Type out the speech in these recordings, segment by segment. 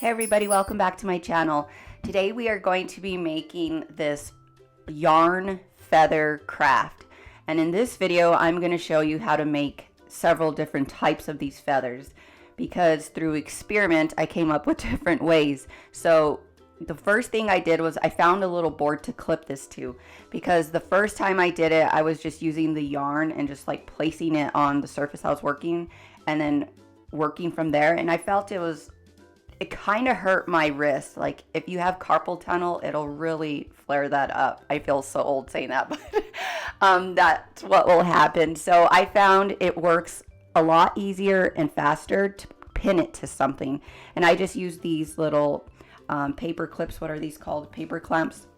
Hey everybody, welcome back to my channel. Today we are going to be making this yarn feather craft. And in this video, I'm going to show you how to make several different types of these feathers, because through experiment, I came up with different ways. So the first thing I did was I found a little board to clip this to, because the first time I did it, I was just using the yarn and just like placing it on the surface I was working and then working from there. And I felt it kind of hurt my wrist. Like if you have carpal tunnel, it'll really flare that up. I feel so old saying that, but that's what will happen. So I found it works a lot easier and faster to pin it to something. And I just use these little paper clips. What are these called? Paper clamps.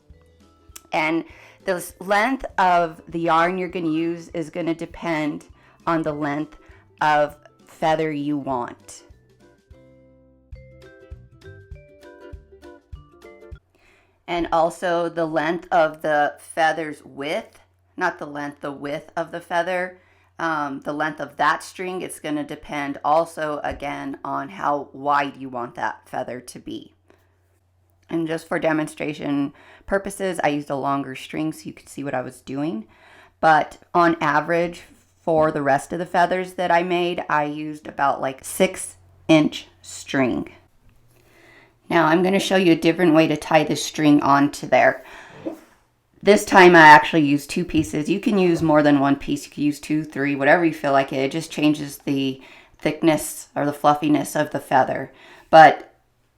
And the length of the yarn you're going to use is going to depend on the length of feather you want. And also the length of the feather's width, not the length, the width of the feather. The length of that string, it's going to depend also again on how wide you want that feather to be. And just for demonstration purposes, I used a longer string so you could see what I was doing. But on average, for the rest of the feathers that I made, I used about like 6-inch string. Now I'm going to show you a different way to tie this string onto there. This time I actually used 2 pieces. You can use more than 1 piece. You can use 2, 3, whatever you feel like it. It just changes the thickness or the fluffiness of the feather. But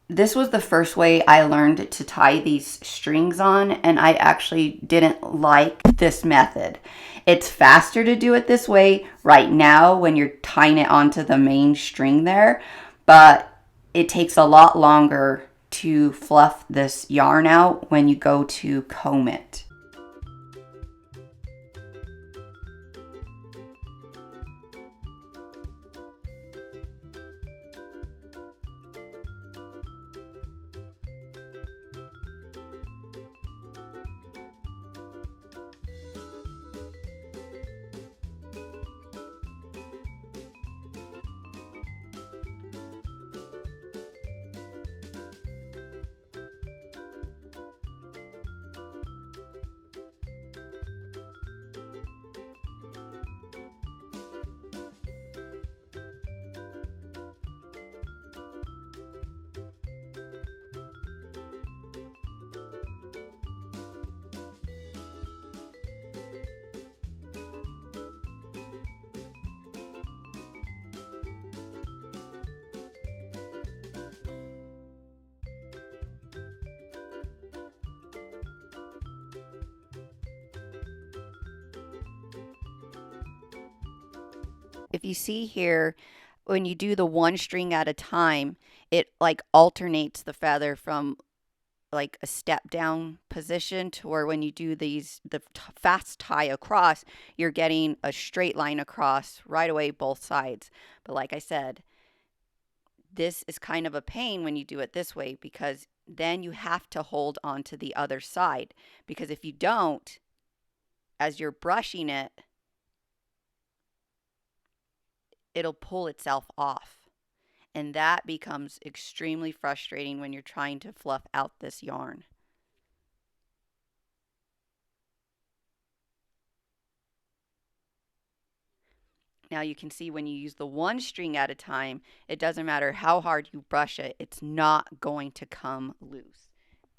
this was the first way I learned to tie these strings on, and I actually didn't like this method. It's faster to do it this way right now when you're tying it onto the main string there, but it takes a lot longer to fluff this yarn out when you go to comb it. If you see here, when you do the 1 string at a time, it like alternates the feather from like a step down position to where when you do the fast tie across, you're getting a straight line across right away both sides. But like I said, this is kind of a pain when you do it this way, because then you have to hold on to the other side, because if you don't, as you're brushing it, it'll pull itself off. And that becomes extremely frustrating when you're trying to fluff out this yarn. Now you can see when you use the 1 string at a time, it doesn't matter how hard you brush it, it's not going to come loose.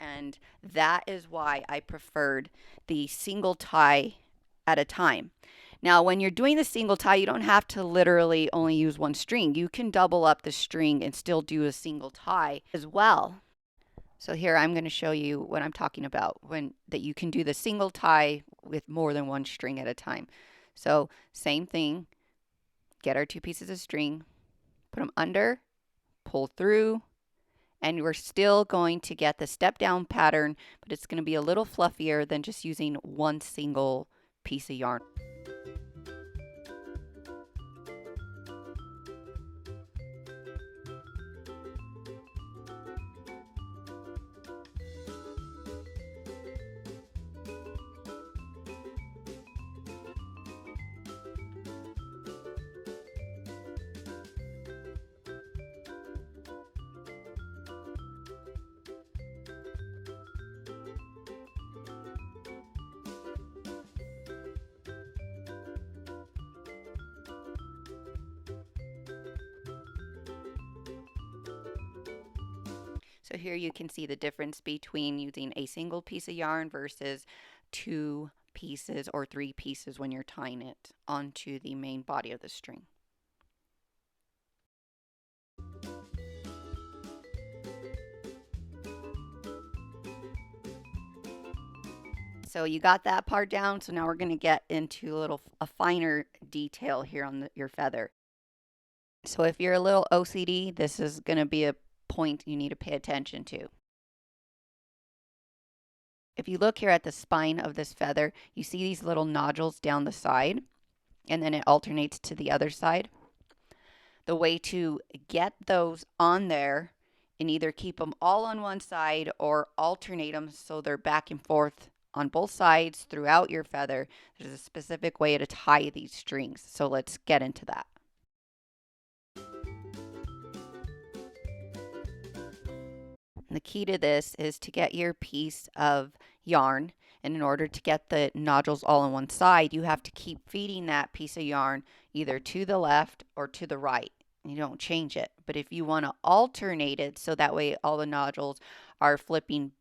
And that is why I preferred the single tie at a time. Now, when you're doing the single tie, you don't have to literally only use 1 string. You can double up the string and still do a single tie as well. So here I'm going to show you what I'm talking about, that you can do the single tie with more than 1 string at a time. So same thing, get our 2 pieces of string, put them under, pull through, and we're still going to get the step down pattern, but it's going to be a little fluffier than just using 1 single piece of yarn. So here you can see the difference between using a single piece of yarn versus two pieces or three pieces when you're tying it onto the main body of the string. So you got that part down. So now we're going to get into a finer detail here on your feather. So if you're a little OCD, this is going to be a point you need to pay attention to. If you look here at the spine of this feather, you see these little nodules down the side, and then it alternates to the other side. The way to get those on there and either keep them all on one side or alternate them so they're back and forth on both sides throughout your feather, there's a specific way to tie these strings. So let's get into that. And the key to this is to get your piece of yarn, and in order to get the nodules all on one side, you have to keep feeding that piece of yarn either to the left or to the right. You don't change it. But if you want to alternate it so that way all the nodules are flipping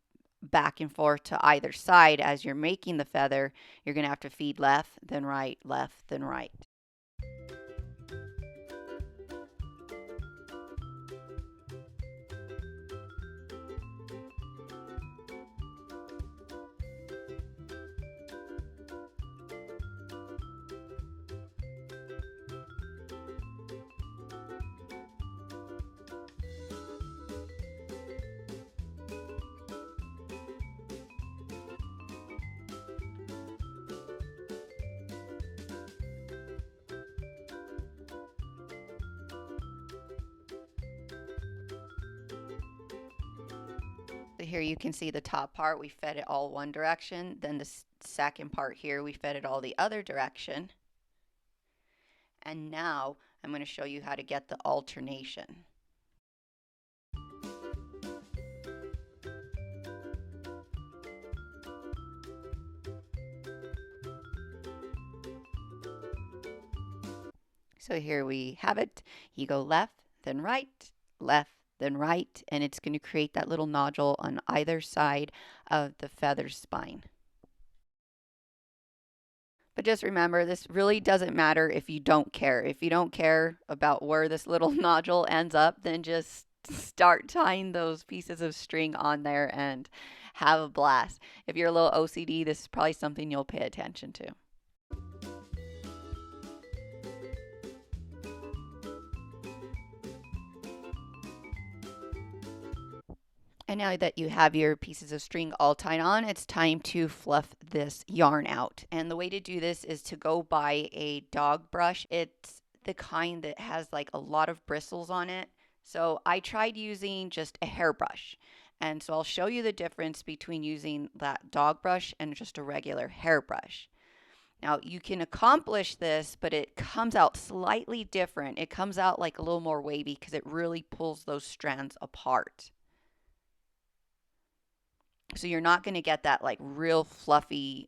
back and forth to either side as you're making the feather, you're going to have to feed left, then right, left, then right. Here you can see the top part, we fed it all one direction. Then the second part here, we fed it all the other direction. And now I'm going to show you how to get the alternation. So here we have it. You go left, then right, left, then right, and it's going to create that little nodule on either side of the feather spine. But just remember, this really doesn't matter if you don't care. If you don't care about where this little nodule ends up, then just start tying those pieces of string on there and have a blast. If you're a little OCD, this is probably something you'll pay attention to. And now that you have your pieces of string all tied on, it's time to fluff this yarn out. And the way to do this is to go buy a dog brush. It's the kind that has like a lot of bristles on it. So I tried using just a hairbrush. And so I'll show you the difference between using that dog brush and just a regular hairbrush. Now you can accomplish this, but it comes out slightly different. It comes out like a little more wavy because it really pulls those strands apart. So you're not going to get that like real fluffy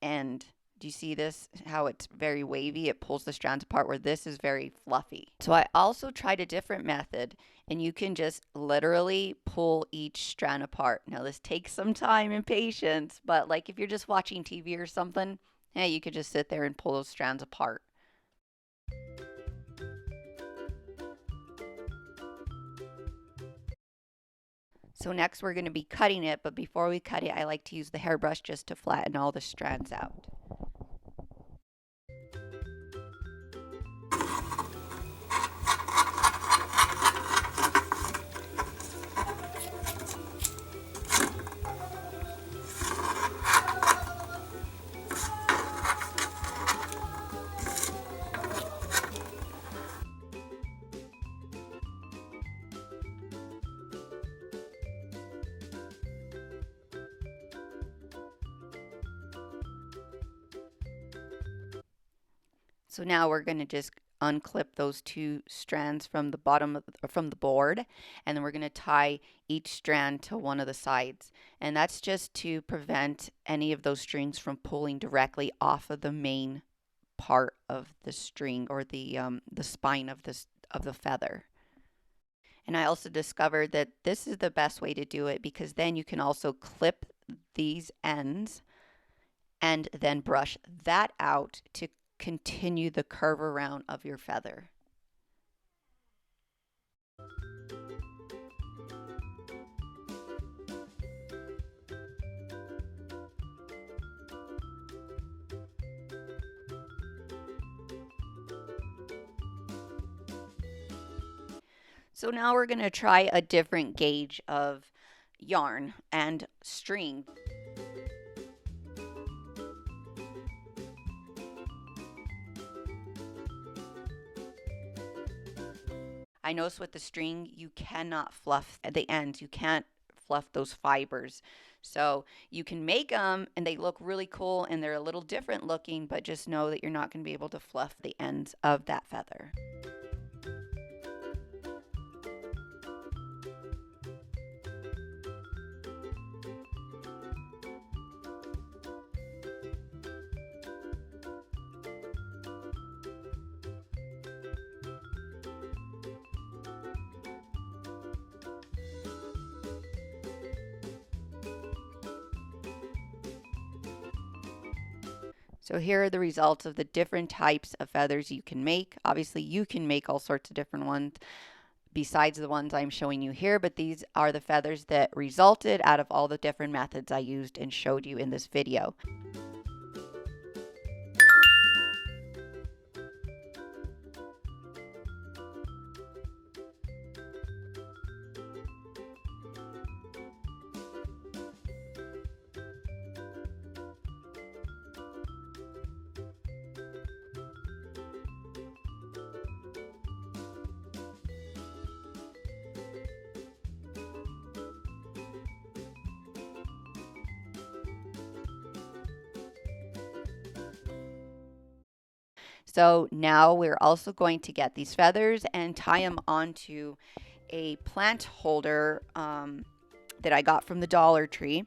end. Do you see this? How it's very wavy? It pulls the strands apart, where this is very fluffy. So I also tried a different method, and you can just literally pull each strand apart. Now this takes some time and patience, but like if you're just watching TV or something, yeah, you could just sit there and pull those strands apart. So next we're going to be cutting it, but before we cut it, I like to use the hairbrush just to flatten all the strands out. So now we're going to just unclip those two strands from the bottom of from the board, and then we're going to tie each strand to one of the sides, and that's just to prevent any of those strings from pulling directly off of the main part of the string or the spine of the feather. And I also discovered that this is the best way to do it because then you can also clip these ends and then brush that out to continue the curve around of your feather. So now we're going to try a different gauge of yarn and string. I noticed with the string, you cannot fluff at the ends. You can't fluff those fibers. So you can make them and they look really cool and they're a little different looking, but just know that you're not going to be able to fluff the ends of that feather. So here are the results of the different types of feathers you can make. Obviously, you can make all sorts of different ones besides the ones I'm showing you here, but these are the feathers that resulted out of all the different methods I used and showed you in this video. So now we're also going to get these feathers and tie them onto a plant holder that I got from the Dollar Tree.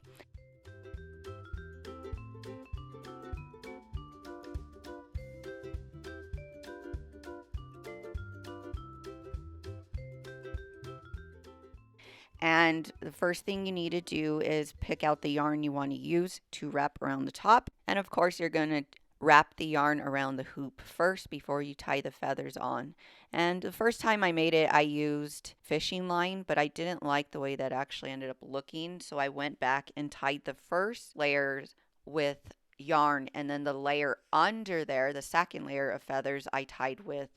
And the first thing you need to do is pick out the yarn you want to use to wrap around the top. And of course, you're going to wrap the yarn around the hoop first before you tie the feathers on. And the first time I made it, I used fishing line, but I didn't like the way that actually ended up looking. So I went back and tied the first layers with yarn, and then the layer under there, the second layer of feathers, I tied with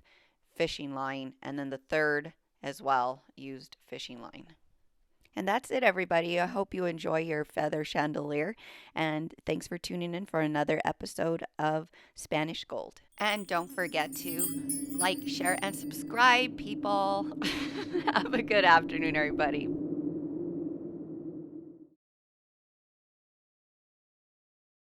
fishing line, and then the third as well used fishing line. And that's it, everybody. I hope you enjoy your feather chandelier. And thanks for tuning in for another episode of Spanish Gold. And don't forget to like, share, and subscribe, people. Have a good afternoon, everybody.